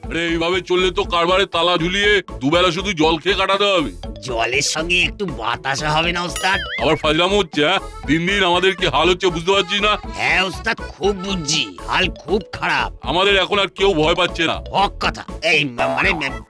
আরে এইভাবে চললে তো কারবারে তালা ঝুলিয়ে দুবেলা শুধু জল খেয়ে কাটাতে হবে। জলের সঙ্গে একটু বাতাসা হবে না ওস্তাদ? আবার ফাজলামো হচ্ছে, হ্যাঁ? দিন দিন আমাদের কি হাল হচ্ছে বুঝতে পারছিস না? হ্যাঁ ওস্তাদ, খুব বুঝছি, হাল খুব খারাপ। আমাদের এখন আর কেউ ভয় পাচ্ছে না। হক কথা, এই মানে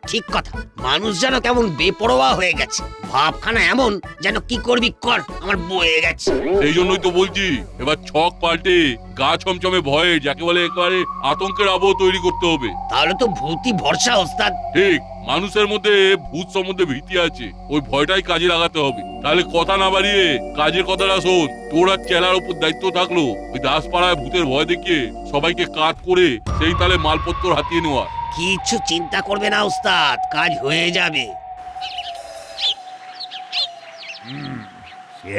ঠিক কথা। মানুষ যেন কেমন বেপরোয়া হয়ে গেছে, ভাবখানা এমন যেন কি করবি কর, আমার বয়ে গেছে। এই জন্যই তো বলছি এবার ছক পাল্টে গা ছমছমে ভয়ে, যাকে বলে একেবারে আতঙ্কের আবহ তৈরি করতে হবে। তাহলে তো ভূতি ভরসা ওস্তাদ। ঠিক, মানুষের মধ্যে ভূত সম্বন্ধে ভীতি আছে, ওই ভয়টাই কাজে লাগাতে হবে। তাহলে কথা না বাড়িয়ে কাজের কথাটা শোন। তোর আর চেলার উপর দায়িত্ব থাকলো ওই দাসপাড়ায় ভূতের ভয় দেখিয়ে সবাইকে কাট করে সেই তালে মালপত্র হাতিয়ে নেওয়া। কিচ্ছু চিন্তা করবে না ওস্তাদ, কাজ হয়ে যাবে।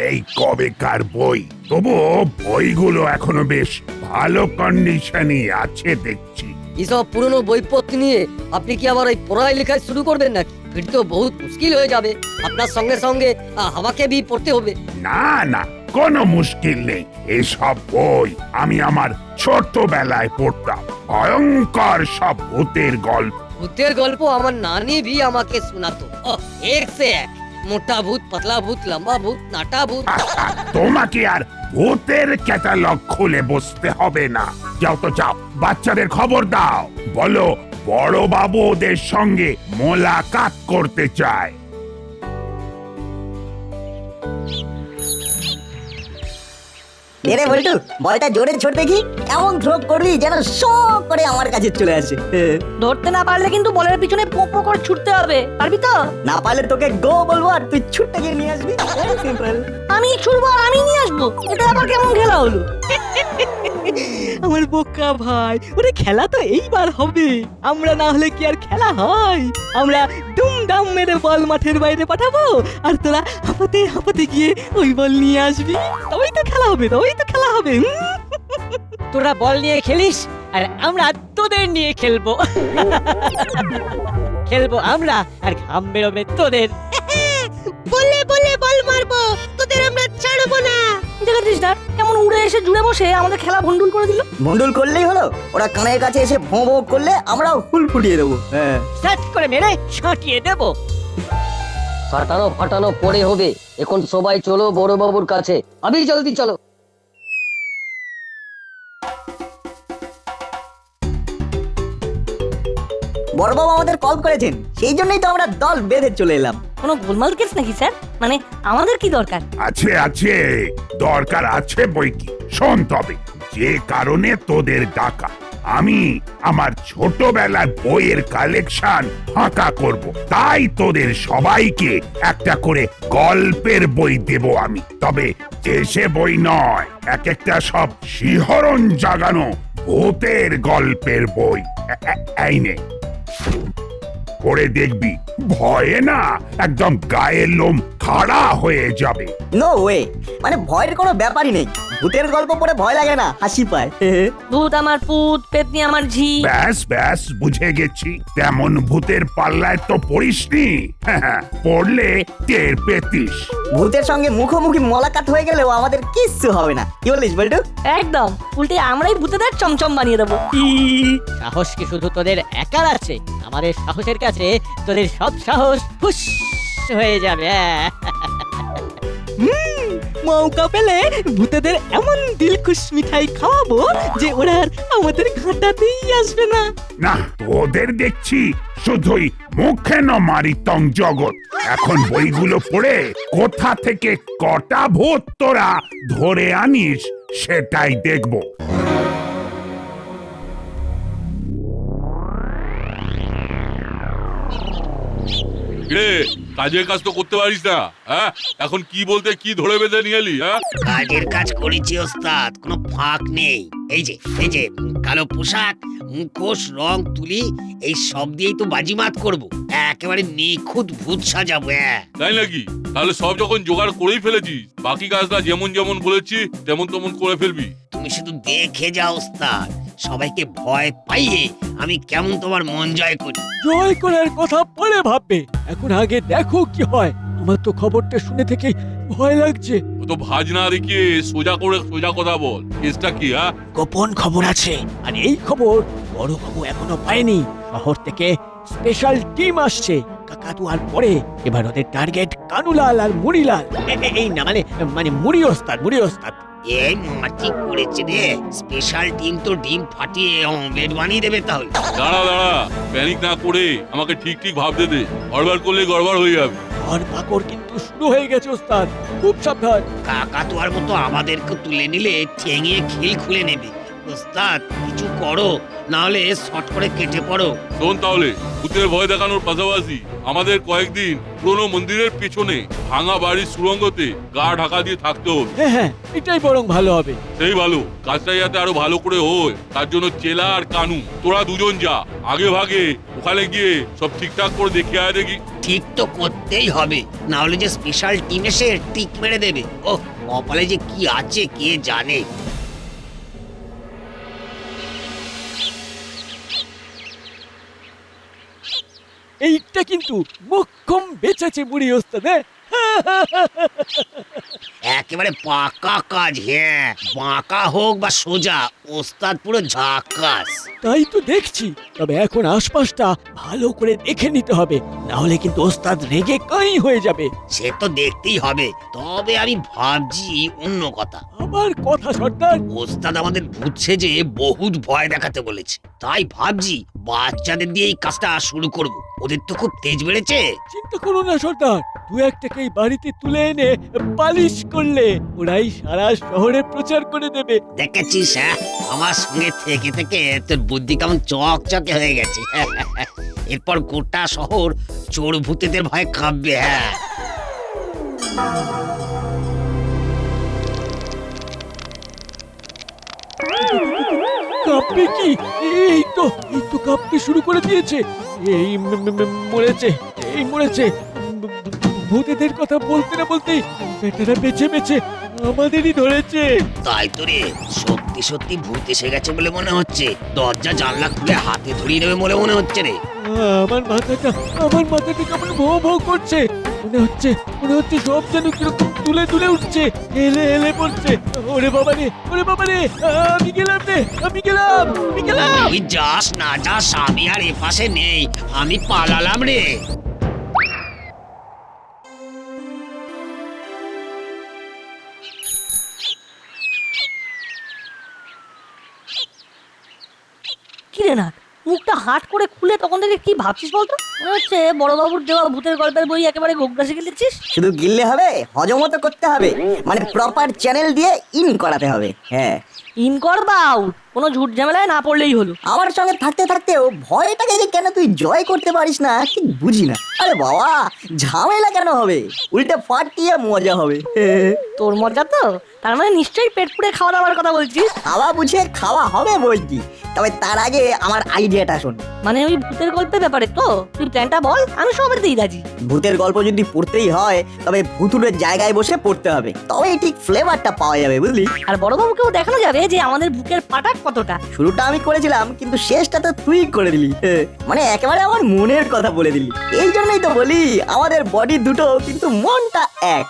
এই কবেকার বই, তবুও বইগুলো এখনো বেশ ভালো কন্ডিশনে আছে দেখছি। এসব পুরনো বইপত্র নিয়ে আপনি কি আবার ওই পড়াই লেখায় শুরু করবেন নাকি? ফির তো বহুত মুশকিল হয়ে যাবে, আপনার সঙ্গে সঙ্গে আমাকে বি পড়তে হবে। না না, কোনো মুশকিল নেই। এসব বই আমি আমার ছোটবেলায় পড়তাম, ভয়ঙ্কর সব ভূতের গল্প। ভূতের গল্প আমার নানি ভি আমাকে শোনাতো। এক সে এক, মোটা ভূত, পাতলা ভূত, লম্বা ভূত, নাটা ভূত। তোমাকে আর ভূতের ক্যাটালগ খুলে বসতে হবে না। যাও তো যাও, বাচ্চাদের খবর দাও, বলো বড় বাবু ওদের সঙ্গে মোলাকাত করতে চায়। এরে বল্টু, বলটা জোরে ছোট দেখি, এমন থ্রো করবি যেন শো করে আমার কাছে চলে আসে। ধরতে না পারলে কিন্তু বলের পিছনে পোপো করে ছুটতে হবে, পারবি তো? না পারলে তোকে গো বলবো আর তুই ছুটতে গিয়ে নিয়ে আসবি। সিম্পল। আমি ছুটবো আর আমি নিয়ে আসবো, এটা আবার কেমন খেলা হলো? আমার বোকা ভাই, ওরে খেলা তো এইবার হবে। আমরা না হলে কি আর খেলা হয়? আমরা দুমদাম মেরে বল মাঠের বাইরে পাঠাবো, আর তোরা হাঁপাতে হাঁপাতে গিয়ে ওই বল নিয়ে আসবি। তবেই তো খেলা হবে, তবেই তো খেলা হবে। তোরা বল নিয়ে খেলিস আর আমরা তোদের নিয়ে খেলবো। খেলবো আমরা আর ঘাম বেরোবে তোদের। বলে বলে বল মারবো, তোদের আমরা ছাড়বো না। দেখেছিস না কেমন উড়ে এসে জুড়ে বসে আমাদের খেলা ভন্ডুল করে দিল। ভন্ডুল করলেই হলো, ওরা কানের কাছে এসে ভোঁ ভোঁ করলে আমরাও ফুল ফুটিয়ে দেবো। হ্যাঁ, সাট করে মেরে ছাঁটিয়ে দেবো। কাটানো ফাটানো পরে হবে, এখন সবাই চলো বড় বাবুর কাছে। আবি জলদি চলো। বড়বাবু আমাদের কল করেছেন, সেই জন্যই তো আমরা দল বেঁধে চলে এলাম। কোনো গোলমাল কেস নাকি স্যার? মানে আমাদের কি দরকার? আছে আছে, দরকার আছে বই কি। শোন তবে, যে কারণে তোদের ডাকা, আমি আমার ছোটবেলার বইয়ের কালেকশন ফাঁকা করব, তাই তোদের সবাইকে একটা করে গল্পের বই দেব আমি। তবে দেশে বই নয়, এক একটা সব শিহরণ জাগানো ভূতের গল্পের বই। এই নে, পড়ে দেখবি, ভয়ে না একদম গায়ের লোম খাড়া হয়ে যাবে। নো ওয়ে, মানে ভয়ের কোনো ব্যাপারই নেই। ভূতের গল্প পড়ে ভয় লাগে না, হাসি পায়। ভূত আমার পুত, পেতনি আমার ঝি। ব্যাস ব্যাস, বুঝে গেছি। তেমন ভূতের পাল্লায় তো পড়িসনি। পড়লে টের পেতিস। ভূতের সঙ্গে মুখোমুখি মোলাকাত হয়ে গেলেও আমাদের কিচ্ছু হবে না। কি বলিস বল্টু? একদম, উল্টে আমরাই ভূতেদের চমচম বানিয়ে দেবো। সাহস কি শুধু তোদের একার আছে? আমাদের সাহসের কাছে তোদের সব সাহস হুস হয়ে যাবে। মৌকা পেলে ভূতেদের এমন দিলখুশ মিঠাই খাওয়াবো যে ওরা আর আমাদের ঘাটাতেই আসবে না। না, তোদের দেখছি শুধুই মুখে ন মারিতং জগৎ। এখন বইগুলো পড়ে কোথা থেকে কটা ভূত তোরা ধরে আনিস সেটাই দেখবো। রে, কাজের কাজ তো করতে পারিস না, হ্যাঁ? এখন কি বলতে কি ধরে বেঁধে নিয়ে এলি, হ্যাঁ? কাজের কাজ করেছি ওস্তাদ, কোনো ফাঁক নেই। এই যে কালো পোশাক, মুখোশ, রং তুলি, এই সব দিয়েই তো বাজিমাত করব। একেবারে নিখুঁত ভূত সাজাবো। তাই নাকি? তাহলে সব যখন জোগাড় করেই ফেলেছিস, বাকি কাজটা যেমন যেমন বলেছি তেমন তেমন করে ফেলবি। তুমি শুধু দেখে যাও ওস্তাদ, সবাইকে ভয় পাইয়ে আমি কেমন তোমার মন জয় করি। জয় করার কথা পরে ভাববে, এখন আগে দেখো কি হয়। আমার তো খবরটা শুনে থেকে ভয় লাগছে। ও তো ভাজ না রেখে সোজা করে সোজা কথা বল। কেসটা কি, হ্যাঁ? গোপন খবর আছে, আর এই খবর বড়বাবু এখনো পায়নি। শহর থেকে স্পেশাল টিম আসছে কাকাতুয়ার পরে। এবার ওদের টার্গেট কানুলাল আর মুড়িলাল। এই না মানে মানে মুড়ি ওস্তাদ, মুড়ি ওস্তাদ। এই মাটি করেছে রে, স্পেশাল টিম তো ডিম ফাটিয়ে অমলেট বানিয়ে দেবে তাহলে। দাঁড়া দাঁড়া, প্যানিক না করে আমাকে ঠিক ঠিক ভাবতে দে, গড়বড় করলে গড়বড় হয়ে যাবে। আর পাকড় কিন্তু শুরু হয়ে গেছে ওস্তাদ, খুব সাবধান। কাকাতুয়ার মতো আমাদেরকে তুলে নিলে ঠেঙিয়ে খিল খুলে নেবে। ওস্তাদ কিছু করো, না হলে শর্ট করে কেটে পড়ো। শোন তাহলে, ভূতের ভয় দেখানোর পাশাপাশি আমাদের কয়েকদিন পুরনো মন্দিরের পেছনে ভাঙা বাড়ির সুড়ঙ্গতে গা ঢাকা দিয়ে থাকতে হবে। হ্যাঁ হ্যাঁ, এটাই বরং ভালো হবে। সেই ভালো, কাজটা যাতে আরো ভালো করে হয় তার জন্য চেলা আর কানু তোরা দুজন যা, আগে ভাগে ওখানে গিয়ে সব ঠিকঠাক করে দেখে আয় দেখি। ঠিক তো করতেই হবে, না হলে যে স্পেশাল টিম এসে টিক মেরে দেবে। ও কপালে যে কি আছে কে জানে। এইটা কিন্তু মোক্ষম বেঁচেছে মুড়ি ওস্তাদ। একেবারে পাকা কাজ। হ্যাঁ, বাঁকা হোক বা সোজা, ওস্তাদ পুরো ঝাকাস। তাই তো দেখছি, তবে এখন আশপাশটা ভালো করে দেখে নিতে হবে, না হলে কিন্তু ওস্তাদ রেগে কাই হয়ে যাবে। সে তো দেখতেই হবে, তবে আমি ভাবছি অন্য কথা। আমার কথা সর্দার। ওস্তাদ আমাদের ভূত সেজে বহুত ভয় দেখাতে বলেছে, তাই ভাবছি বাচ্চাদের দিয়ে এই কাজটা শুরু করব। ওদের তো খুব তেজ বেড়েছে। চিন্তা করো না সর্দার, দু একটাকে এই বাড়িতে তুলে এনে পালিশ করলে ওরাই সারা শহরে প্রচার করে দেবে। দেখেছিস, হ্যাঁ আমার সঙ্গে থেকে থেকে তোর বুদ্ধি কেমন চকচকে হয়ে গেছে। এরপর গোটা শহর চোর ভূতেদের ভয়ে কাঁপবে। হ্যাঁ, কাঁপবে কি? এই তো কাঁপতে শুরু করে দিয়েছে। এই মরেছে, এই মরেছে। ভূতেদের কথা বলতে না বলতেই বেটারা বেছে বেছে আমাদেরই ধরেছে। তাই তো রে, সত্যি সত্যি ভূত এসে গেছে বলে মনে হচ্ছে। দরজা জানলা খুলে হাতে ধরিয়ে নেবে বলে মনে হচ্ছে রে। আমার মাথাটা কেমন ভো ভো করছে। মনে হচ্ছে সব যেন কিরকম তুলে তুলে উঠছে, হেলে হেলে পড়ছে। ওরে বাবা রে, আমি গেলাম রে, আমি গেলাম। তুই যাস না যাস, আমি আর এ পাশে নেই, আমি পালালাম রে। কি রে না, মুখটা হাট করে খুলে তখন থেকে কি ভাবছিস বলতো? মনে হচ্ছে বড়বাবুর দেওয়া ভূতের গল্পের বই একেবারে গোগ্রা শিখে দিচ্ছিস। শুধু গিললে হবে, হজমও তো করতে হবে, মানে প্রপার চ্যানেল দিয়ে ইন করাতে হবে। হ্যাঁ, ইন কর বাউ, কোনো ঝুট ঝামেলায় না পড়লেই হলো। আমার সঙ্গে থাকতে থাকতেও ভয়টাকে যে কেন তুই জয় করতে পারিস না ঠিক বুঝি না। আরে বাবা, ঝামেলা কেন হবে, উল্টে ফাটিয়ে মজা হবে। তোর মজা তো, তার মানে নিশ্চয়ই পেট পুড়ে খাওয়া দাওয়ার কথা বলছিস। খাওয়া বুঝে খাওয়া হবে বলছি, তবে তার আগে আমার আইডিয়াটা শোন। মানে ওই ভূতের গল্পের ব্যাপারে তো তুই প্ল্যানটা বল, আমি সবের দিই রাজি। ভূতের গল্প যদি পড়তেই হয় তবে ভুতুরের জায়গায় বসে পড়তে হবে, তবেই ঠিক ফ্লেভারটা পাওয়া যাবে, বুঝলি? আর বড়বাবুকেও দেখানো যাবে যে আমাদের বুকের পাটা কতটা। শুরুটা আমি করেছিলাম, কিন্তু শেষটা তো তুই করে দিলি। মানে একেবারে আমার মনের কথা বলে দিলি। এই জন্যই তো বলি, আমাদের বডি দুটো কিন্তু মনটা এক।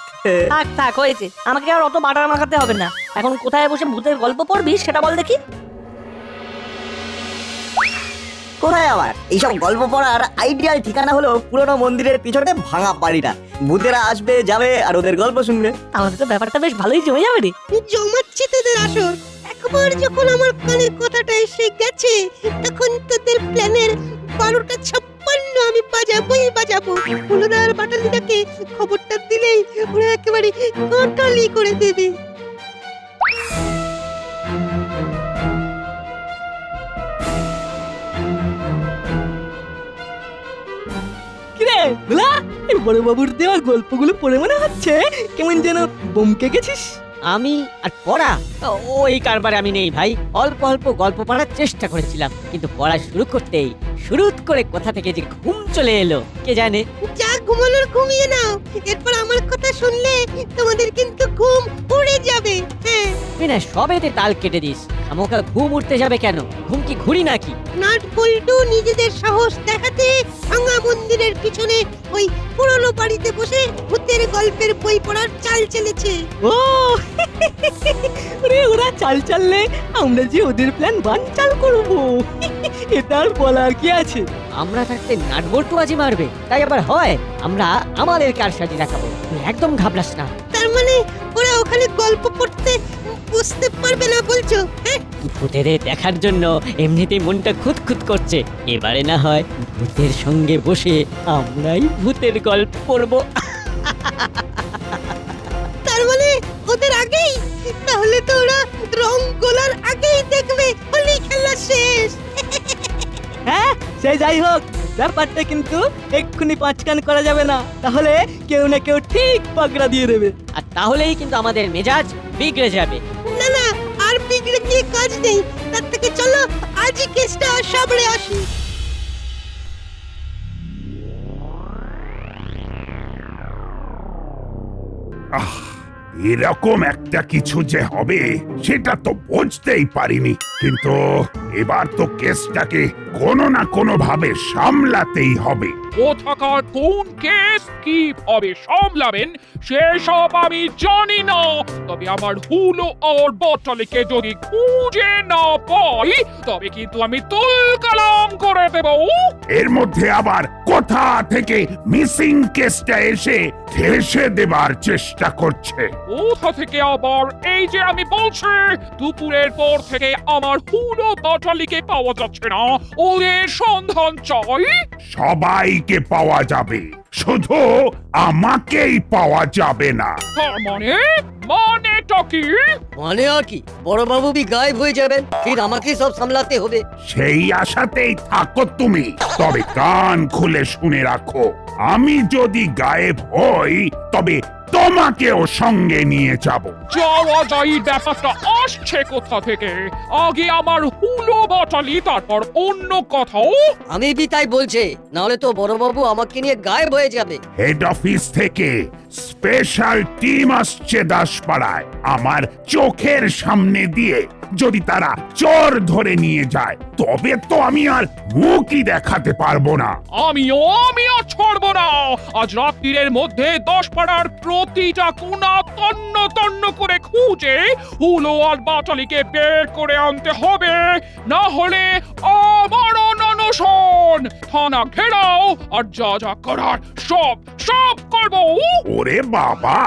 থাক থাক, হয়েছে, আমাকে আর অত বাটার মাখাতে হবে না। এখন কোথায় বসে ভূতের গল্প পড়বি সেটা বল দেখি। কোথায় আবার? এইসব গল্প পড়ার আইডিয়াল ঠিকানা হলো পুরনো মন্দিরের পিছনে ভাঙা বাড়িটা। ভূতেরা আসবে যাবে আর ওদের গল্প শুনবে। আমাদের তো ব্যাপারটা বেশ ভালোই জমে যাবে রে। জমাচ্ছি তোদের আসর। একবার যখন আমার কানের কথাটা এসে গেছে, তখন তোদের প্ল্যানের 12:56 আমি বাজাবো। হুলুদা আর বাটালিটাকে খবরটা দিলেই ওরা একেবারে কটালি করে দেবে। কিরে ভোলা, এই বড়বাবুর দেওয়া গল্পগুলো পড়ে মনে হচ্ছে কেমন যেন বমকে গেছিস। আমি আর পড়া, ওই কারবারে আমি নেই ভাই। অল্প অল্প গল্প পড়ার চেষ্টা করেছিলাম, কিন্তু পড়া শুরু করতেই শুরুত করে কোথা থেকে যে ঘুম চলে এলো কে জানে। যা ঘুমানোর ঘুমিয়ে নাও, এরপর আমার কথা শুনলে তোমাদের কিন্তু ঘুম উড়ে যাবে। হ্যাঁ, তুই না সবেতে তাল কেটে দিস। আমাকে ঘুম উঠতে যাবে কেন? ঘুম কি ঘুরি নাকি? নাট বল্টু নিজেদের সাহস দেখাতে ভাঙা মন্দিরের পিছনে ওই পুরনো বাড়িতে বসে ভূতের গল্পের বই পড়ার চাল চলেছে। ও ওরা চাল চাললে আমরা যে ওদের প্ল্যান বানচাল করবো। এটা আর বলার কি আছে? আমরা থাকতে নাটবল্টু বাজি মারবে, তাই আবার হয়? আমরা আমাদের কারসাজি দেখাবো, তুই একদম ঘাবড়াস না। তার মানে ওরা ওখানে গল্প পড়তে বুঝতে পারবে না বলছো? হ্যাঁ, ভূতেরে দেখার জন্য এমনিতেই মনটা খুঁতখুত করছে, এবারে না হয় ভূতের সঙ্গে বসে আমরাই ভূতের গল্প পড়বো। তার মানে ওদের আগেই, তাহলে তো ওরা রং গোলার আগেই দেখবে হোলি খেলা শেষ। হ্যাঁ, সে যাই হোক, ব্যাপারটা কিন্তু এক্ষুনি পাঁচকান করা যাবে না, তাহলে কেউ না কেউ ঠিক পাগড়া দিয়ে দেবে। আর তাহলেই কিন্তু আমাদের মেজাজ বিগড়ে যাবে। না না, আর বিগড়ে গিয়ে কাজ নেই, তার থেকে চলো আজই কেসটা সামনে আসি। এরকম একটা কিছু যে হবে সেটা তো বুঝতেই পারিনি, কিন্তু এবার তো কেসটাকে কোনো না কোনো ভাবে সামলাতেই হবে। কোথাকার কোন কেস কিভাবে সামলাবেন সেসব আমি জানি না, তবে আমার হুলো আর বটলিকে যদি খুঁজে না পাই তবে কিন্তু আমি তুলকালাম করে দেব। এর মধ্যে আবার কোথা থেকে মিসিং কেসটা এসে ঠেসে দেবার চেষ্টা করছে। কোথা থেকে আবার এই যে আমি বলছি, দুপুরের পর থেকে আমার হুলো বটলিকে পাওয়া যাচ্ছে না, ওদের সন্ধান চাই। সবাইকে পাওয়া যাবে, শুধু আমাকেই পাওয়া যাবে না। তার মানেটা কি? মানে আর কি, বড়বাবু বি গায়েব হয়ে যাবেন, ফির আমাকেই সব সামলাতে হবে। সেই আশাতেই থাকো তুমি, তবে কান খুলে শুনে রাখো, আমি যদি গায়েব হই তবে তোমাকেও সঙ্গে নিয়ে যাব। যাওয়া যাই ব্যাপারটা আসছে কোথা থেকে? আগে আমার হুলো বটলি, তারপর অন্য কথাও। আমি বি তাই বলছে, নাহলে তো বড়বাবু আমাকে নিয়ে গায়েব হয়ে যাবে। হেড অফিস থেকে স্পেশাল টিম আসছে দাসপাড়ায়, আমার চোখের সামনে দিয়ে যদি তারা চোর ধরে নিয়ে যায় তবে তো আমি আর মুখই দেখাতে পারবো না। আমিও ছাড়বো না। আজ রাত্রির মধ্যে 10 পাড়ার প্রতিটা কোণা তন্ন তন্ন করে খুঁজে হুলো আর বাটালিকে বের করে আনতে হবে, না হলে আমারও অনশন, থানা ঘেরাও, আর যা যা করার সব করবো। ওরে বাবা,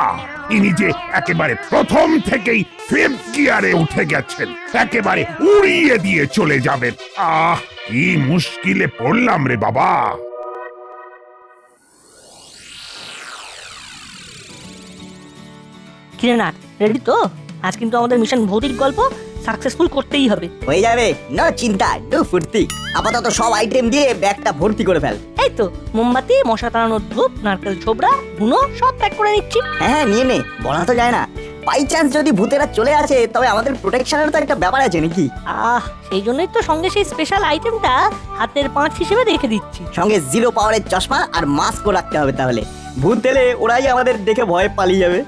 ইনি যে একেবারে প্রথম থেকেই ফিফথ গিয়ারে উঠে গেছেন, একেবারে উড়িয়ে দিয়ে চলে যাবেন। কি মুশকিলে পড়লাম রে বাবা। কিরে না, রেডি তো? আজ কিন্তু আমাদের মিশন ভৌতিক গল্প সাকসেসফুল করতেই হবে। হয়ে যাবে, না চিন্তা, ডু ফুর্তি। আপাতত সব আইটেম দিয়ে ব্যাগটা ভর্তি করে ফেল। এই তো মোমবাতি, মশা তাড়ানোর ধূপ, নারকেল ছোবড়া, ধুনো সব প্যাক করে নিচ্ছি। হ্যাঁ নিয়ে নে, বলা তো যায় না, বাই চান্স যদি ভূতেরা চলে আসে তবে আমাদের প্রোটেকশনের তো একটা ব্যাপার আছে নাকি। সেই জন্যই তো সঙ্গে সেই স্পেশাল আইটেমটা হাতের পাঁচ হিসেবে রেখে দিচ্ছি। সঙ্গে 0 পাওয়ারের চশমা আর মাস্কও রাখতে হবে, তাহলে ভূত এলে ওরাই আমাদের দেখে ভয় পালিয়ে যাবে।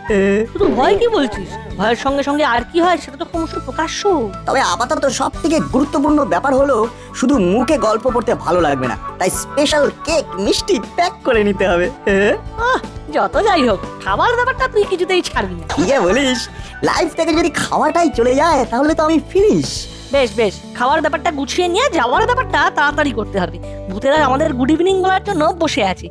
শুধু ভয় কি বলছিস? ভয়ের সঙ্গে সঙ্গে আর কি হয় সেটা তো ক্রমশ প্রকাশ্য। তবে আপাতত সব থেকে গুরুত্বপূর্ণ ব্যাপার হলো শুধু মুখে গল্প পড়তে ভালো লাগবে না, তাই স্পেশাল কেক মিষ্টি প্যাক করে নিতে হবে। যত যাই হোক, খাবার ব্যাপারটা তুই কিছুতেই ছাড়বি না। কি যে বলিস, লাইফ থেকে যদি খাওয়াটাই চলে যায় তাহলে তো আমি ফিনিশ। বেশ বেশ, খাওয়ার ব্যাপারটা গুছিয়ে নিয়ে যাওয়ার ব্যাপারটা তাড়াতাড়ি করতে হবে। ভূতেরা আমাদের গুড ইভিনিং বলার জন্য বসে আছে।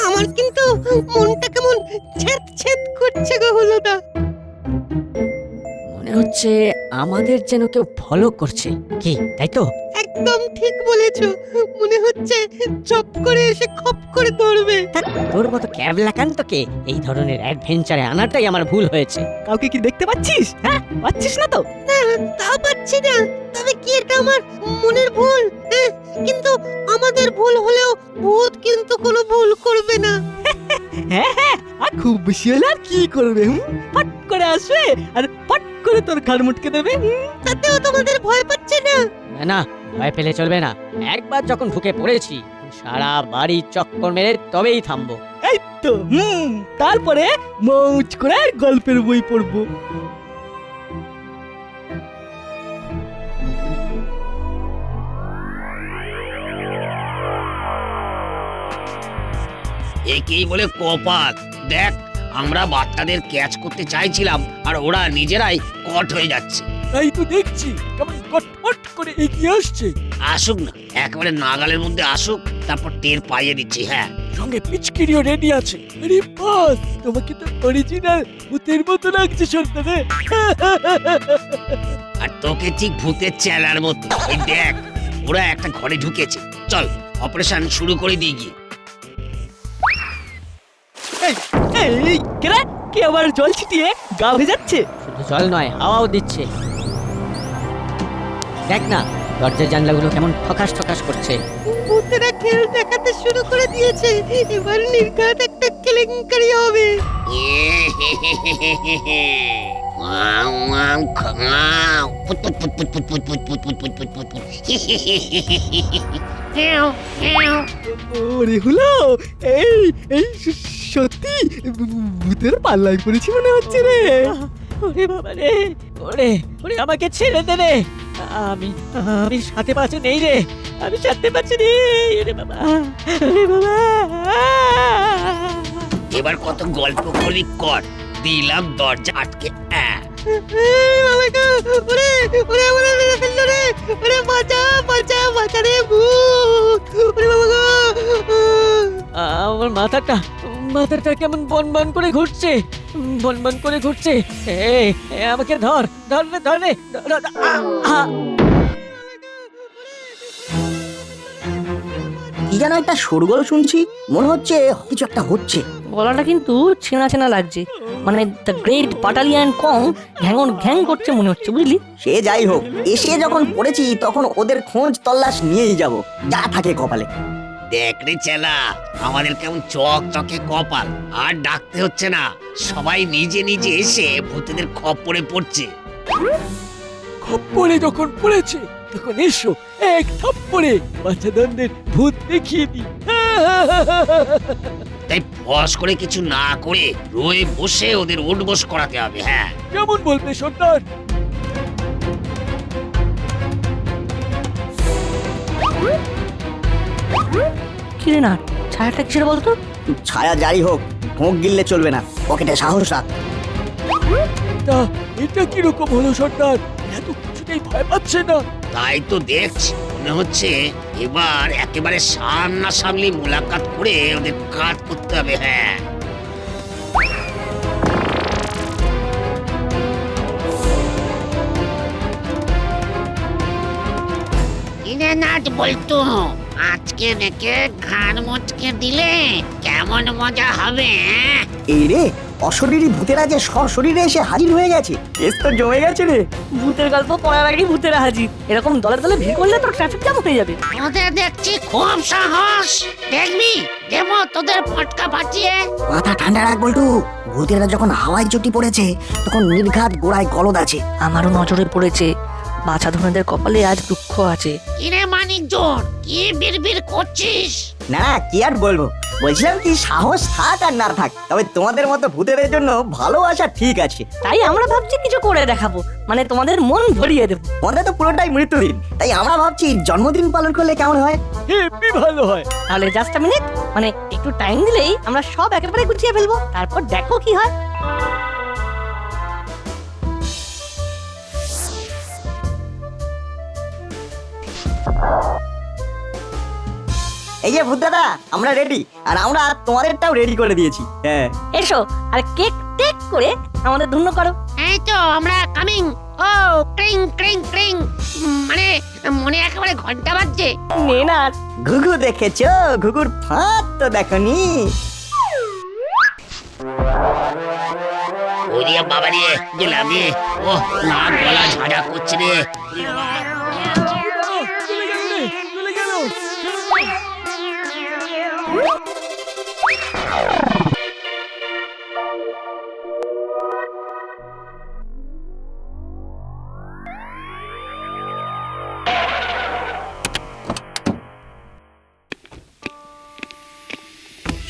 আমার কিন্তু মনটা কেমন ছেদ ছেদ করছে গো হলোদা। মনে হচ্ছে আমাদের যেন কেউ ফলো করছে, কি তাই তো? একদম ঠিক বলেছো, মনে হচ্ছে চপ করে এসে খপ করে ধরবে। তোর মতো ক্যাবলাকান্তকে এই ধরনের অ্যাডভেঞ্চারে আনাটাই আমার ভুল হয়েছে। কাউকে কি দেখতে পাচ্ছিস? হ্যাঁ, পাচ্ছিস না তো? তা পাচ্ছি না, তবে কি এটা আমার মনের ভুল? কিন্তু আমাদের ভুল হলেও ভূত কিন্তু কোনো ভুল করবে না। হ্যাঁ হ্যাঁ, আর খুব বেশি হলে আর কি করবে? ফট করে আসবে আর ফট করে তোর ঘাড় মুটকে দেবে। তাতেও তোমাদের ভয় পাচ্ছে না? না না, ভয় পেলে চলবে না। একবার যখন ঢুকে পড়েছি সারা বাড়ি চক্কর মেরে তবেই থামবো। এই তো তারপরে মৌজ করে গল্পের বই পড়বো। একেই বলে কপাল। দেখ, আমরা বাচ্চাদের ক্যাচ করতে চাইছিলাম আর ওরা নিজেরাই কট হয়ে যাচ্ছে। তাই তো দেখছি কেমন কটপট করে এগিয়ে আসছে। আসুক না, একেবারে নাগালের মধ্যে আসুক, তারপর টের পাইয়ে দিচ্ছি। হ্যাঁ, সঙ্গে পিচকিরিও রেডি আছে। আরে বাস, তোমাকে তো অরিজিনাল ভূতের মতো লাগছে সন্তানে। আর তোকে ঠিক ভূতের চেলার মতো। এই দেখ, ওরা একটা ঘরে ঢুকেছে। চল অপারেশন শুরু করে দিই গিয়ে। এই কেরা কে আবার জল ছিটিয়ে গা ভেজাচ্ছে? শুধু জল নয়, হাওয়াও দিচ্ছে। দেখ না, দরজার জানলাগুলো কেমন ঠকাস ঠকাস করছে। ভূতেরা খেল দেখাতে শুরু করে দিয়েছে। এবার নির্ঘাত একটা কেলেঙ্কারি হবে। ওয়াও ওয়াও খাও, পুত পুত পুত পুত পুত পুত পুত পুত পুত পুত পুত পুত। হেও হেও। ওরে হলো এই এই সত্যি ভূতের পাল্লায় পড়েছি মনে হচ্ছে রে। ওরে বাবা রে, ওরে ওরে আমাকে ছেড়ে দে রে। আমি আমি সাথে পাচ্ছে নেই রে, আমি ছাড়তে পারছি রে। ওরে বাবা, ওরে বাবা। এবার কত গল্প করবি কর, দিলাম দরজা আটকে। ওরে ওরে ওরে মেরে ফেললো রে। ওরে বাঁচা বাঁচা বাঁচা রে ভূত। ওরে বাবা গো। আমার মাথাটা কেমন বন করে ঘুরছে, বন করে ঘুরছে। এই আমাকে ধর ধর রে, ধর রে। কি যেন একটা শোরগোল শুনছি, মনে হচ্ছে কিছু একটা হচ্ছে। গলাটা কিন্তু ছেঁড়া ছেঁড়া লাগছে, মানে দ্য গ্রেট বাটালিয়ান কং ঘ্যাঙন ঘ্যাং করছে মনে হচ্ছে, বুঝলি? সে যাই হোক, এসে যখন পড়েছি তখন ওদের খোঁজ তল্লাশ নিয়েই যাব, যা থাকে কপালে। দেখ রে চেলা, আমাদের কেমন চক চকে কপাল। আর ডাকতে হচ্ছে না, সবাই নিজে নিজে এসে ভূতেদের খপ্পরে পড়ছে। খপ্পরে যখন পড়েছে তখন এসো এক থাপ্পড়ে বাচ্চাদের ভূত দেখিয়ে দি। তাই ফস করে কিছু না করে রয়ে বসে ওদের উঠবোস করাতে হবে। হ্যাঁ, কেমন বলবে সর্দার? কিরে না, ছায়াটা কিসের বলতো? ছায়া যাই হোক, ভোগ গিললে চলবে না, পকেটে সাহস রাখ। তা এটা কিরকম হলো সর্দার? এত কিছুতেই ভয় পাচ্ছে না। তাই তো দেখছি, মনে হচ্ছে এবার একেবারে সামনাসামনি মোলাকাত করে ওদের কাট করতে হবে। হ্যাঁ, কিনে নাচ বলতো, আজকে দেখে ঘাড় মচকে দিলে কেমন মজা হবে। এই রে, অশরীরী ভূতেরা যে সশরীরে এসে হাজির হয়ে গেছে, কেস তো জমে গেছে রে। ভূতের গল্প পড়ার আগেই ভূতেরা হাজির। এরকম দলে দলে ভিড় করলে তো ট্রাফিক জ্যাম হয়ে যাবে। ওদের দেখছি খুব সাহস, দেখবি দেবো তোদের ফটকা ফাটিয়ে। মাথা ঠান্ডা রাখ বল্টু, ভূতেরা যখন হাওয়ায় চটি পড়েছে তখন নির্ঘাত গোড়ায় গলদ আছে। আমারও নজরে পড়েছে, বাছা ধনেদের কপালে আজ দুঃখ আছে। কিরে মানিক জোর, কি বিড়বিড় করছিস? না কি আর বলবো, বলছিলাম কি সাহস থাক আর না থাক, তবে তোমাদের মতো ভূতেদের জন্য ভালোবাসা ঠিক আছে। তাই আমরা ভাবছি কিছু করে দেখাবো, মানে তোমাদের মন ভরিয়ে দেবো। আমাদের তো পুরোটাই মৃত্যুদিন, তাই আমরা ভাবছি জন্মদিন পালন করলে কেমন হয়। হেব্বি ভালো হয়। তাহলে জাস্ট আ মিনিট, মানে একটু টাইম দিলেই আমরা সব একেবারে গুছিয়ে ফেলবো, তারপর দেখো কি হয়। এই যে ভূত দাদা, আমরা রেডি, আর আমরা তোমাদেরটাও রেডি করে দিয়েছি। হ্যাঁ, এসো আর কেক টেক করে আমাদের ধন্য করো। এই তো আমরা কামিং। ও ক্রিং ক্রিং ক্রিং, মানে মনে একেবারে ঘন্টা বাজছে। নে না, ঘুঘু দেখেছো? ঘুঘুর ফাঁদ তো দেখনি। ওরে বাবা রে, গেলাম রে। ও না, গলা ঝাড়া করছে রে। চলে গেল।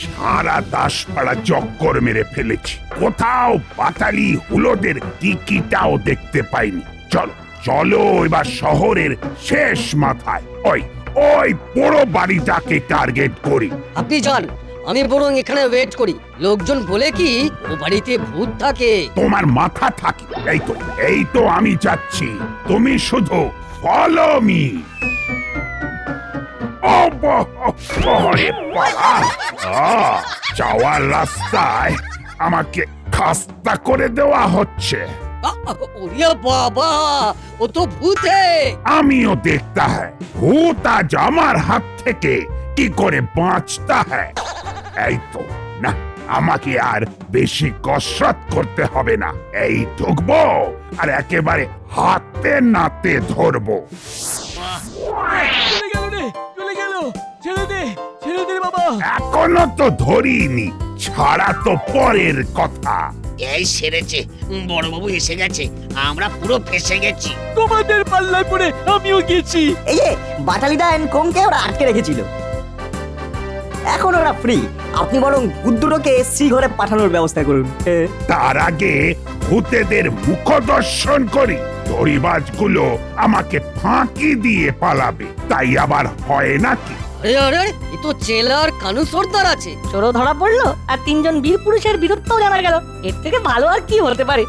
সারা দাসপাড়া চক্কর মেরে ফেলেছি, কোথাও পাতালি হুলোদের টিকিটাও দেখতে পাইনি। চলো চলো এবার শহরের শেষ মাথায় ওই ওই বড় বাড়িটাকে টার্গেট করি। আপনি যান, আমি বরং এখানে ওয়েট করি। লোকজন বলে কি ও বাড়িতে ভূত থাকে। তোমার মাথা থাকে। এই তো আমি যাচ্ছি, তুমি শুধু ফলো মি। যাওয়ার রাস্তায় আমাকে খাস্তা করে দেওয়া হচ্ছে। ওরে বাবা, ও তো ভূতে। আমিও দেখতা হ্যায় ভূত আজ আমার হাত থেকে কি করে বাঁচতা হ্যায়। এই তো না, আমাকে আর বেশি কসরত করতে হবে না। এই ঢুকবো আর একেবারে হাতে নাতে ধরবো। চলে গেল রে, চলে গেল। ছেড়ে দে, ছেড়ে দে বাবা। এখনো তো ধরিনি, ছাড়া তো পরের কথা। এই সেরেছে, বড়বাবু এসে গেছে, আমরা পুরো ফেসে গেছি। তোমাদের পাল্লায় পড়ে আমিও গেছি। এই যে বাটালিদা এন্ড কোংকে ওরা আটকে রেখেছিল, এখন ওরা ফ্রি। আপনি বরং ভূত দুটোকে শ্রীঘরে পাঠানোর ব্যবস্থা করুন। তার আগে ভূতেদের মুখ দর্শন করি। দড়িবাজগুলো আমাকে ফাঁকি দিয়ে পালাবে, তাই আবার হয় নাকি? আরে আরে, এ তো চেলার কানু সর্দার আছে। চোরও ধরা পড়লো আর তিনজন বীর পুরুষের বীরত্বও জানা গেল। এর থেকে ভালো আর কি হতে পারে?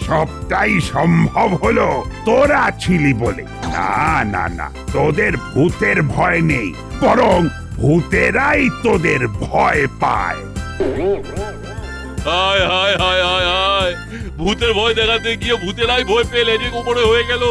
সবটাই সম্ভব হলো তোরা ছিলি বলে। না না না, তোদের ভূতের ভয় নেই, বরং ভূতেরাই তোদের ভয় পায়। হায় হায় হায় হায় হায়, ভূতের ভয় দেখাতে গিয়ে ভূতেরাই ভয় পেয়ে লেজে উপরে হয়ে গেল।